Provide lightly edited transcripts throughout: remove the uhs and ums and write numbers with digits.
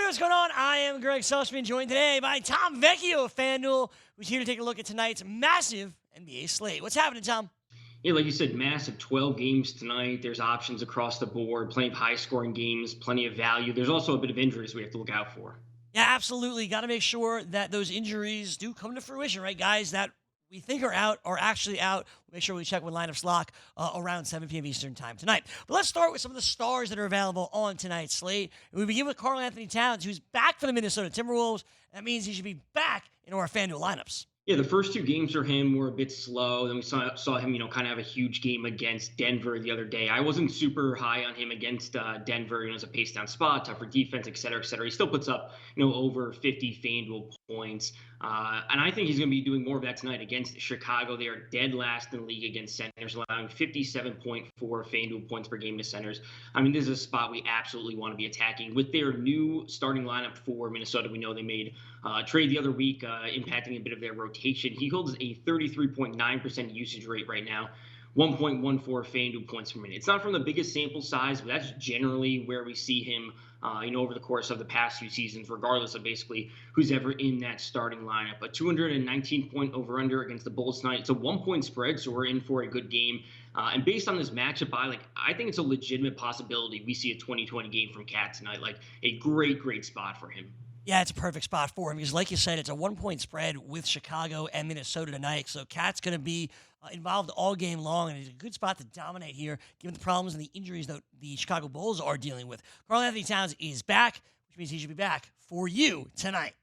what's going on? I am Greg Sussman, joined today by Tom Vecchio of FanDuel, who's here to take a look at tonight's massive NBA slate. What's happening, Tom? Yeah, like you said, massive 12 games tonight. There's options across the board, plenty of high-scoring games, plenty of value. There's also a bit of injuries we have to look out for. Yeah, absolutely. Got to make sure that those injuries do come to fruition, right? Guys that we think are out are actually out. We'll make sure we check when lineups lock around 7 p.m. Eastern time tonight. But let's start with some of the stars that are available on tonight's slate. And we begin with KarlAnthony Towns, who's back for the Minnesota Timberwolves. That means he should be back in our FanDuel lineups. Yeah, the first two games for him were a bit slow. Then we saw him, kind of have a huge game against Denver the other day. I wasn't super high on him against Denver. As a pace down spot, tougher defense, et cetera, et cetera. He still puts up, over 50 FanDuel points. And I think he's going to be doing more of that tonight against Chicago. They are dead last in the league against centers, allowing 57.4 FanDuel points per game to centers. I mean, this is a spot we absolutely want to be attacking. With their new starting lineup for Minnesota, we know they made trade the other week, impacting a bit of their rotation. He holds a 33.9% usage rate right now, 1.14 FanDuel points per minute. It's not from the biggest sample size, but that's generally where we see him, over the course of the past few seasons, regardless of basically who's ever in that starting lineup. A 219-point over-under against the Bulls tonight. It's a 1-point spread, so we're in for a good game. And based on this matchup, I think it's a legitimate possibility we see a 2020 game from Cat tonight. Like a great, great spot for him. Yeah, it's a perfect spot for him because, like you said, it's a 1-point spread with Chicago and Minnesota tonight. So Cat's going to be involved all game long, and it's a good spot to dominate here, given the problems and the injuries that the Chicago Bulls are dealing with. KarlAnthony Towns is back, which means he should be back for you tonight.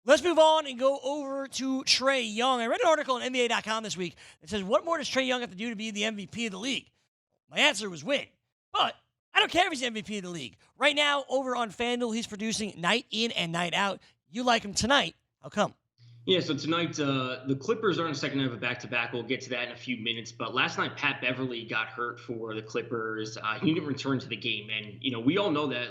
Let's move on and go over to Trey Young. I read an article on NBA.com this week that says, what more does Trey Young have to do to be the MVP of the league? My answer was win. But I don't care if he's MVP of the league. Right now, over on FanDuel, he's producing night in and night out. You like him tonight. How come? Yeah, so tonight, the Clippers are on a second night of a back-to-back. We'll get to that in a few minutes. But last night, Pat Beverly got hurt for the Clippers. He didn't return to the game. And, we all know that,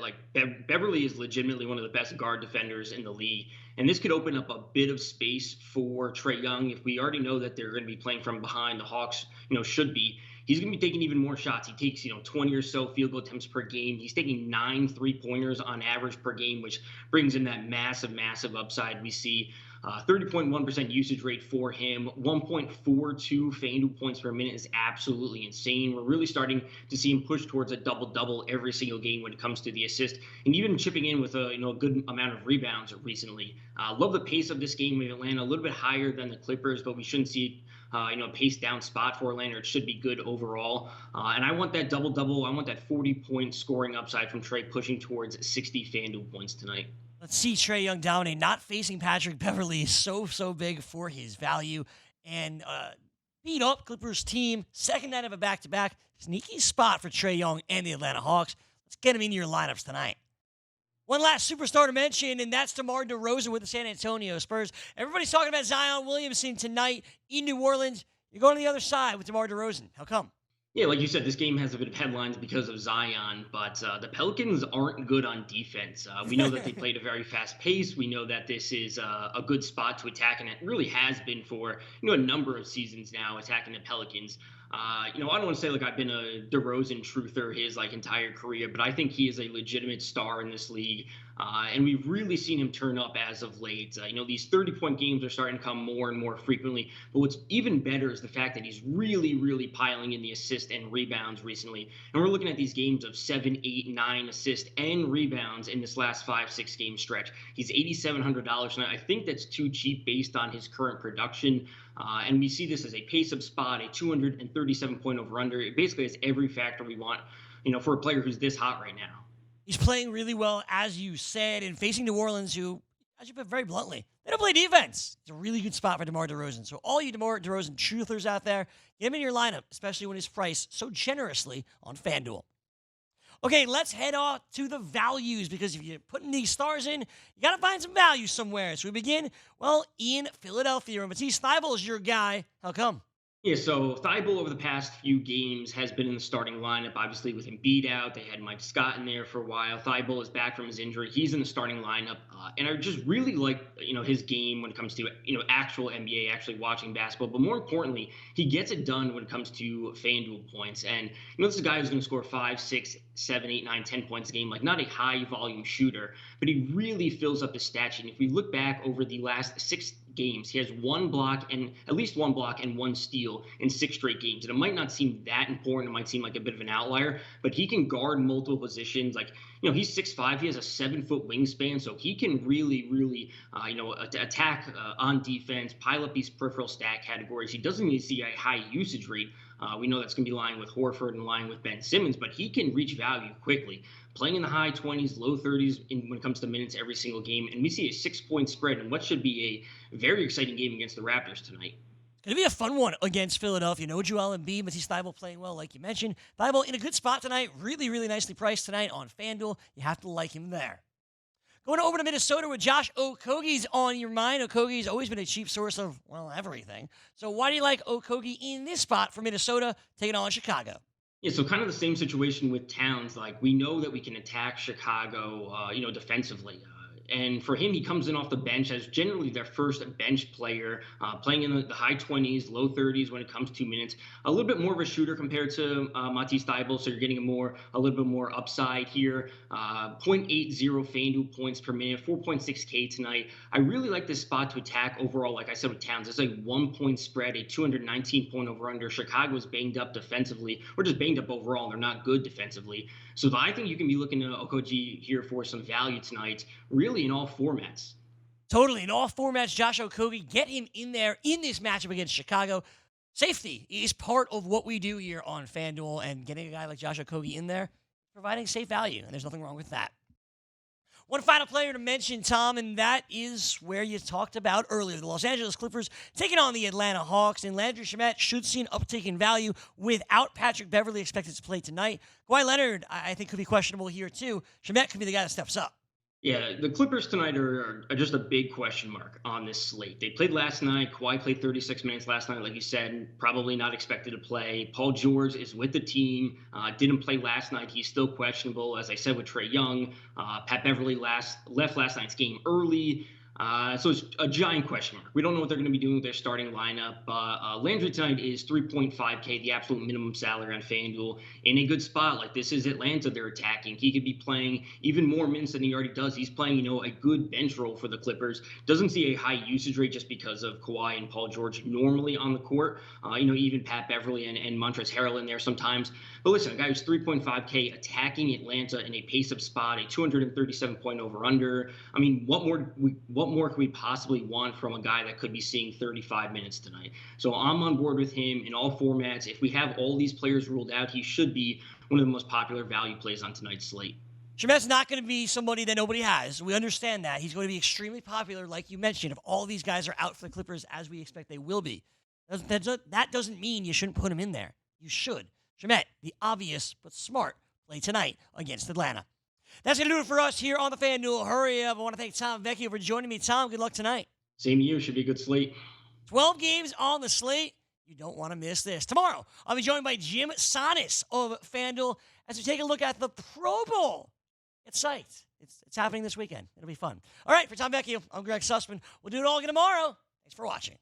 Beverly is legitimately one of the best guard defenders in the league. And this could open up a bit of space for Trey Young. If we already know that they're going to be playing from behind, the Hawks, should be. He's going to be taking even more shots. He takes, 20 or so field goal attempts per game. He's taking 9 3-pointers on average per game, which brings him that massive, massive upside. We see 30.1% usage rate for him. 1.42 FanDuel points per minute is absolutely insane. We're really starting to see him push towards a double-double every single game when it comes to the assist, and even chipping in with a good amount of rebounds recently. Love the pace of this game with Atlanta, a little bit higher than the Clippers, but we shouldn't see a pace down spot for Atlanta. It should be good overall. And I want that double-double. I want that 40-point scoring upside from Trey pushing towards 60 FanDuel points tonight. Let's see Trey Young dominate. Not facing Patrick Beverly is so big for his value. And beat up Clippers team. Second night of a back-to-back. Sneaky spot for Trey Young and the Atlanta Hawks. Let's get him into your lineups tonight. One last superstar to mention, and that's DeMar DeRozan with the San Antonio Spurs. Everybody's talking about Zion Williamson tonight in New Orleans. You're going to the other side with DeMar DeRozan. How come? Yeah, like you said, this game has a bit of headlines because of Zion, but the Pelicans aren't good on defense. We know that they played a very fast pace. We know that this is a good spot to attack, and it really has been for a number of seasons now, attacking the Pelicans. I don't want to say I've been a DeRozan truther his entire career, but I think he is a legitimate star in this league. And we've really seen him turn up as of late. These 30-point games are starting to come more and more frequently. But what's even better is the fact that he's really, really piling in the assists and rebounds recently. And we're looking at these games of 7, 8, 9 assists and rebounds in this last 5-6 game stretch. He's $8,700 tonight. I think that's too cheap based on his current production. And we see this as a pace-up spot, a 237-point over-under. It basically has every factor we want, for a player who's this hot right now. He's playing really well, as you said, and facing New Orleans, who, as you put very bluntly, they don't play defense. It's a really good spot for DeMar DeRozan. So all you DeMar DeRozan truthers out there, get him in your lineup, especially when he's priced so generously on FanDuel. Okay, let's head off to the values, because if you're putting these stars in, you got to find some value somewhere. So we begin, in Philadelphia. And Matisse Thybulle is your guy. How come? Yeah, so Thibault over the past few games has been in the starting lineup. Obviously, with Embiid out, they had Mike Scott in there for a while. Thibault is back from his injury; he's in the starting lineup, and I just really like his game when it comes to actual NBA, actually watching basketball. But more importantly, he gets it done when it comes to FanDuel points. And this is a guy who's going to score 5, 6, 7, 8, 9, 10 points a game. Like not a high volume shooter, but he really fills up the stat sheet. And if we look back over the last 6 games, he has one block and at least one block and one steal in 6 straight games. And it might not seem that important. It might seem like a bit of an outlier, but he can guard multiple positions. Like, he's 6'5". He has a 7-foot wingspan. So he can really, attack on defense, pile up these peripheral stat categories. He doesn't need to see a high usage rate. We know that's going to be lying with Horford and lying with Ben Simmons, but he can reach value quickly, playing in the high 20s, low 30s when it comes to minutes every single game. And we see a 6-point spread in what should be a very exciting game against the Raptors tonight. It's going to be a fun one against Philadelphia. No Joel Embiid, Matisse Thybulle playing well, like you mentioned. Thybulle in a good spot tonight. Really nicely priced tonight on FanDuel. You have to like him there. Going over to Minnesota with Josh Okogie's on your mind. Okogie's always been a cheap source of, everything. So why do you like Okogie in this spot for Minnesota taking on Chicago? Yeah, so kind of the same situation with Towns. Like we know that we can attack Chicago, defensively. And for him, he comes in off the bench as generally their first bench player, playing in the high 20s, low 30s when it comes to minutes. A little bit more of a shooter compared to Matisse Thybulle, so you're getting a little bit more upside here. 0.80 FanDuel points per minute, 4.6K tonight. I really like this spot to attack overall. Like I said with Towns, it's a 1-point spread, a 219-point over/under. Chicago's banged up defensively, or just banged up overall. They're not good defensively. So I think you can be looking at Okogie here for some value tonight, really in all formats. Totally. In all formats, Josh Okogie, get him in there in this matchup against Chicago. Safety is part of what we do here on FanDuel, and getting a guy like Josh Okogie in there, providing safe value, and there's nothing wrong with that. One final player to mention, Tom, and that is where you talked about earlier. The Los Angeles Clippers taking on the Atlanta Hawks, and Landry Shamet should see an uptick in value without Patrick Beverley expected to play tonight. Kawhi Leonard, I think, could be questionable here, too. Shamet could be the guy that steps up. Yeah, the Clippers tonight are just a big question mark on this slate. They played last night. Kawhi played 36 minutes last night, like you said, probably not expected to play. Paul George is with the team, didn't play last night. He's still questionable, as I said, with Trey Young. Pat Beverley left last night's game early. So it's a giant question mark. We don't know what they're going to be doing with their starting lineup. Landry tonight is 3.5K, the absolute minimum salary on FanDuel, in a good spot. Like this is Atlanta they're attacking. He could be playing even more minutes than he already does. He's playing, a good bench role for the Clippers. Doesn't see a high usage rate just because of Kawhi and Paul George normally on the court. Even Pat Beverley and Montrezl Harrell in there sometimes. But listen, a guy who's 3.5K attacking Atlanta in a pace-up spot, a 237-point over/under. I mean, what more can we possibly want from a guy that could be seeing 35 minutes tonight? So I'm on board with him in all formats. If we have all these players ruled out, he should be one of the most popular value plays on tonight's slate. Shamet's not going to be somebody that nobody has. We understand that. He's going to be extremely popular, like you mentioned, if all these guys are out for the Clippers, as we expect they will be. That doesn't mean you shouldn't put him in there. You should. Shamet, the obvious but smart play tonight against Atlanta. That's going to do it for us here on the FanDuel Hurry Up. I want to thank Tom Vecchio for joining me. Tom, good luck tonight. Same to you. Should be a good slate. 12 games on the slate. You don't want to miss this. Tomorrow, I'll be joined by Jim Sonis of FanDuel as we take a look at the Pro Bowl. It's psyched. It's happening this weekend. It'll be fun. All right, for Tom Vecchio, I'm Greg Sussman. We'll do it all again tomorrow. Thanks for watching.